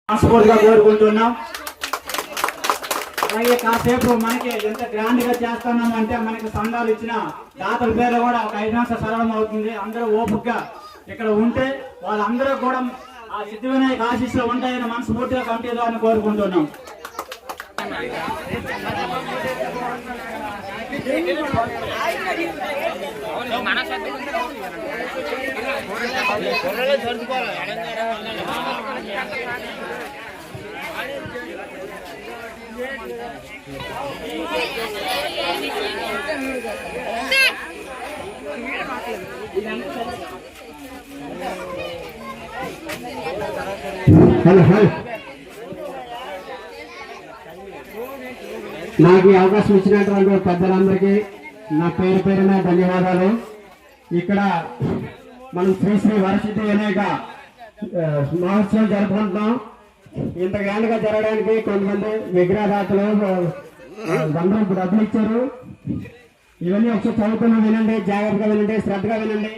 మనస్ఫూర్తిగా కోరుకుంటున్నాం. అలాగే కాసేపు మనకి ఎంత గ్రాండ్ గా చేస్తున్నాం అంటే మనకి సంఘాలు ఇచ్చిన దాతల పేర్లు కూడా ఒక 5 నిమిషాలు సరళం అవుతుంది. అందరూ ఓపికగా ఇక్కడ ఉంటే వాళ్ళందరూ కూడా ఆ సిద్ధి వినాయక ఆశీస్సులు ఉంటాయని మనస్ఫూర్తిగా కమిటీ ద్వారా కోరుకుంటున్నాం. నాకు ఈ అవకాశం ఇచ్చినటువంటి పెద్దలందరికీ నా పేరు పేరున ధన్యవాదాలు. ఇక్కడ మనం శ్రీ శ్రీ వరసిద్ధి వినాయక మహోత్సవం జరుపుకుంటున్నాం. ఇంత గ్రాండ్గా జరగడానికి కొంతమంది విగ్రహదాతలు గంధం డబ్బులు ఇచ్చారు. ఇవన్నీ ఒకసారి చదువుకుని వినండి, జాగ్రత్తగా వినండి, శ్రద్ధగా వినండి.